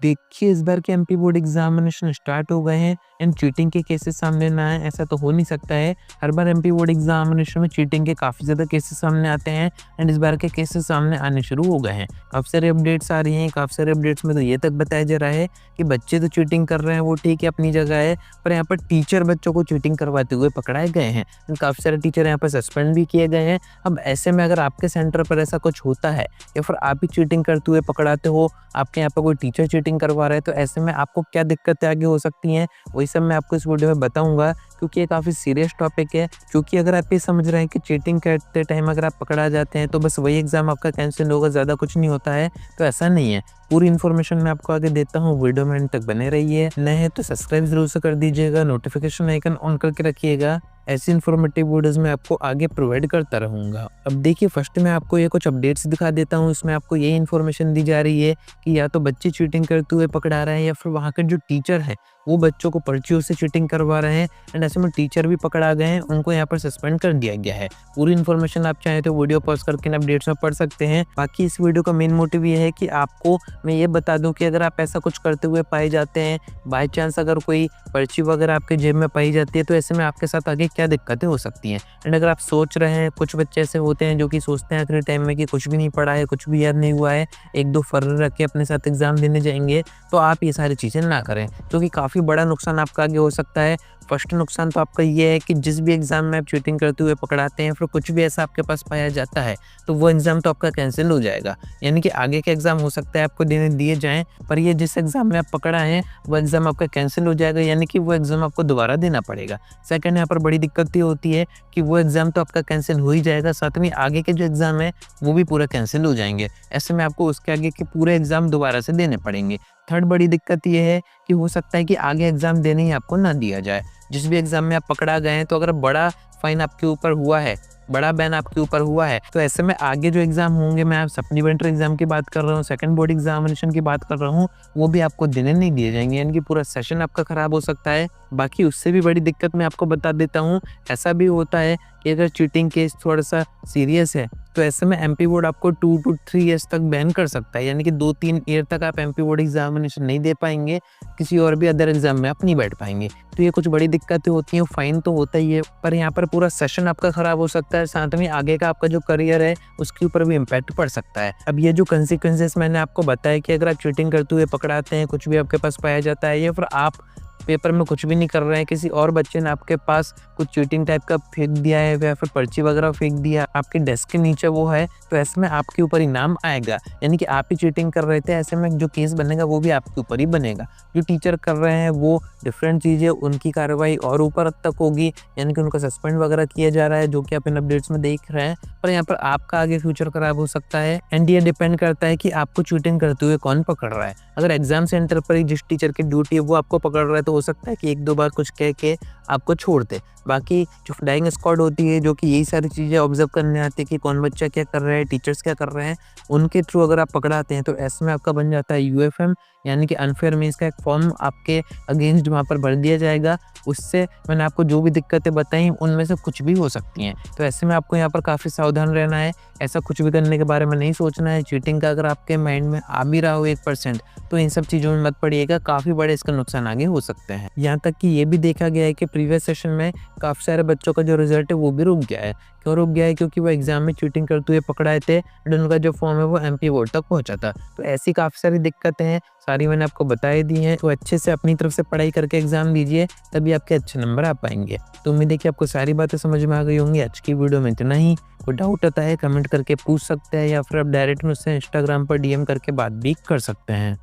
देखिए, इस बार के एमपी बोर्ड एग्जामिनेशन स्टार्ट हो गए हैं एंड चीटिंग के केसेस सामने ना आए ऐसा तो हो नहीं सकता है। हर बार एमपी बोर्ड एग्जामिनेशन में चीटिंग के काफ़ी ज़्यादा केसेस सामने आते हैं एंड इस बार के केसेस सामने आने शुरू हो गए हैं। काफ़ी सारे अपडेट्स आ रही हैं, काफ़ी सारे अपडेट्स में तो ये तक बताया जा रहा है कि बच्चे तो चीटिंग कर रहे हैं, वो ठीक है, अपनी जगह है, पर यहाँ पर टीचर बच्चों को चीटिंग करवाते हुए पकड़ाए गए हैं। काफ़ी सारे टीचर यहाँ पर सस्पेंड भी किए गए हैं। अब ऐसे में अगर आपके सेंटर पर ऐसा कुछ होता है या फिर आप ही चीटिंग करते हुए पकड़ाते हो, आपके यहाँ पर कोई टीचर चीटिंग करवा रहा है, तो ऐसे में आपको क्या दिक्कतें आगे हो सकती हैं, वही सब मैं आपको इस वीडियो में बताऊंगा, क्योंकि ये काफ़ी सीरियस टॉपिक है। क्योंकि अगर आप ये समझ रहे हैं कि चीटिंग करते टाइम अगर आप पकड़ा जाते हैं तो बस वही एग्ज़ाम आपका कैंसिल होगा, ज़्यादा कुछ नहीं होता है, तो ऐसा नहीं है। पूरी इन्फॉर्मेशन मैं आपको आगे देता हूँ, वीडियो में एंड तक बने रहिए। नए हैं तो सब्सक्राइब जरूर से कर दीजिएगा, नोटिफिकेशन आइकन ऑन करके रखिएगा, ऐसी इन्फॉर्मेटिव वीडियोस मैं आपको आगे प्रोवाइड करता रहूँगा। अब देखिए, फर्स्ट मैं आपको ये कुछ अपडेट्स दिखा देता हूँ। इसमें आपको ये इन्फॉर्मेशन दी जा रही है कि या तो बच्चे चीटिंग करते हुए पकड़ा रहे हैं या फिर वहाँ के जो टीचर हैं वो बच्चों को पर्चियों से चीटिंग करवा रहे हैं एंड ऐसे में टीचर भी पकड़ा गए हैं, उनको यहाँ पर सस्पेंड कर दिया गया है। पूरी इन्फॉर्मेशन आप चाहें तो वीडियो पॉज करके अपडेट्स में पढ़ सकते हैं। बाकी इस वीडियो का मेन मोटिव ये है कि आपको मैं ये बता दूं कि अगर आप ऐसा कुछ करते हुए पाए जाते हैं, बाय चांस अगर कोई पर्ची वगैरह आपके जेब में पाई जाती है, तो ऐसे में आपके साथ आगे क्या दिक्कतें हो सकती हैं। एंड अगर आप सोच रहे हैं, कुछ बच्चे ऐसे होते हैं जो कि सोचते हैं आखिरी टाइम में कि कुछ भी नहीं पढ़ा है, कुछ भी याद नहीं हुआ है, एक दो फर्र रख के अपने साथ एग्जाम देने जाएंगे, तो आप ये सारी चीज़ें ना करें, क्योंकि काफ़ी बड़ा नुकसान आपका आगे हो सकता है। फर्स्ट नुकसान तो आपका ये है कि जिस भी एग्ज़ाम में आप चीटिंग करते हुए पकड़ाते हैं, फिर कुछ भी ऐसा आपके पास पाया जाता है, तो वो एग्ज़ाम तो आपका कैंसिल हो जाएगा। यानी कि आगे के एग्ज़ाम हो सकता है आपको देने दिए जाएँ, पर ये जिस एग्ज़ाम में आप पकड़ा है वो एग्ज़ाम आपका कैंसिल हो जाएगा, यानी कि वो एग्ज़ाम आपको दोबारा देना पड़ेगा। सेकंड, यहाँ पर बड़ी दिक्कत ये होती है कि वो एग्ज़ाम तो आपका कैंसिल हो ही जाएगा, साथ में आगे के जो एग्ज़ाम है वो भी पूरा कैंसिल हो जाएंगे। ऐसे में आपको उसके आगे के पूरे एग्ज़ाम दोबारा से देने पड़ेंगे। थर्ड बड़ी दिक्कत ये है कि हो सकता है कि आगे एग्ज़ाम देने ही आपको ना दिया जाए। जिस भी एग्ज़ाम में आप पकड़ा गए हैं, तो अगर बड़ा फाइन आपके ऊपर हुआ है, बड़ा बैन आपके ऊपर हुआ है, तो ऐसे में आगे जो एग्ज़ाम होंगे, मैं सप्लीमेंट्री एग्ज़ाम की बात कर रहा हूँ, सेकंड बोर्ड एग्जामिनेशन की बात कर रहा हूँ, वो भी आपको देने नहीं दिए जाएंगे, यानी कि पूरा सेशन आपका ख़राब हो सकता है। बाकी उससे भी बड़ी दिक्कत मैं आपको बता देता हूँ, ऐसा भी होता है कि अगर चीटिंग केस थोड़ा सा सीरियस है, तो ऐसे में एमपी बोर्ड आपको 2 to 3 ईयर्स तक बैन कर सकता है, यानी कि 2-3 ईयर तक आप एमपी बोर्ड एग्जामिनेशन नहीं दे पाएंगे, किसी और भी अदर एग्जाम में आप नहीं बैठ पाएंगे। तो ये कुछ बड़ी दिक्कतें होती हैं। फाइन तो होता ही है, पर यहाँ पर पूरा सेशन आपका ख़राब हो सकता है, साथ में आगे का आपका जो करियर है उसके ऊपर भी इम्पैक्ट पड़ सकता है। अब ये जो कंसिक्वेंसेस मैंने आपको बताया कि अगर आप चीटिंग करते हुए पकड़ाते हैं, कुछ भी आपके पास पाया जाता है, या फिर आप पेपर में कुछ भी नहीं कर रहे हैं, किसी और बच्चे ने आपके पास कुछ चीटिंग टाइप का फेंक दिया है या फिर पर्ची वगैरह फेंक दिया, आपके डेस्क के नीचे वो है, तो ऐसे में आपके ऊपर इनाम आएगा, यानी कि आप ही चीटिंग कर रहे थे। ऐसे में जो केस बनेगा वो भी आपके ऊपर ही बनेगा। जो टीचर कर रहे हैं वो डिफरेंट चीज़ें, उनकी कार्रवाई और ऊपर तक होगी, यानी कि उनको सस्पेंड वगैरह किया जा रहा है, जो कि आप इन अपडेट्स में देख रहे हैं। पर यहाँ पर आपका आगे फ्यूचर खराब हो सकता है एंड ये डिपेंड करता है कि आपको चीटिंग करते हुए कौन पकड़ रहा है। अगर एग्जाम सेंटर पर ही जिस टीचर की ड्यूटी है वो आपको पकड़ रहा है, तो हो सकता है कि एक दो बार कुछ कह के आपको छोड़ दे। बाकी जो फ्लाइंग स्क्वाड होती है, जो कि यही सारी चीज़ें ऑब्जर्व करने आती है कि कौन बच्चा क्या कर रहा है, टीचर्स क्या कर रहे हैं, उनके थ्रू अगर आप पकड़ाते हैं, तो ऐसे में आपका बन जाता है यूएफएम, यानी कि अनफेयर मीन्स का एक फॉर्म आपके अगेंस्ट वहाँ पर भर दिया जाएगा। उससे मैंने आपको जो भी दिक्कतें बताई उनमें से कुछ भी हो सकती हैं, तो ऐसे में आपको यहाँ पर काफ़ी सावधान रहना है। ऐसा कुछ भी करने के बारे में नहीं सोचना है। चीटिंग का अगर आपके माइंड में आ भी रहा हो 1%, तो इन सब चीज़ों में मत पड़िएगा, काफ़ी बड़े इसका नुकसान आगे हो सकते हैं। यहाँ तक कि ये भी देखा गया है कि प्रीवियस सेशन में काफ़ी सारे बच्चों का जो रिजल्ट है वो भी रुक गया है। क्यों रुक गया है? क्योंकि वो एग्जाम में चीटिंग करते हुए पकड़ाए थे एंड उनका जो फॉर्म है वो एमपी बोर्ड तक पहुंचा था। तो ऐसी काफ़ी सारी दिक्कतें हैं, सारी मैंने आपको बताई दी हैं। तो अच्छे से अपनी तरफ से पढ़ाई करके एग्जाम दीजिए, तभी आपके अच्छे नंबर आ पाएंगे। तो उम्मीद है कि आपको सारी बातें समझ में आ गई होंगी। आज की वीडियो में इतना ही। कोई डाउट आता है कमेंट करके पूछ सकते हैं, या फिर आप डायरेक्ट मुझसे इंस्टाग्राम पर डीएम करके बात भी कर सकते हैं।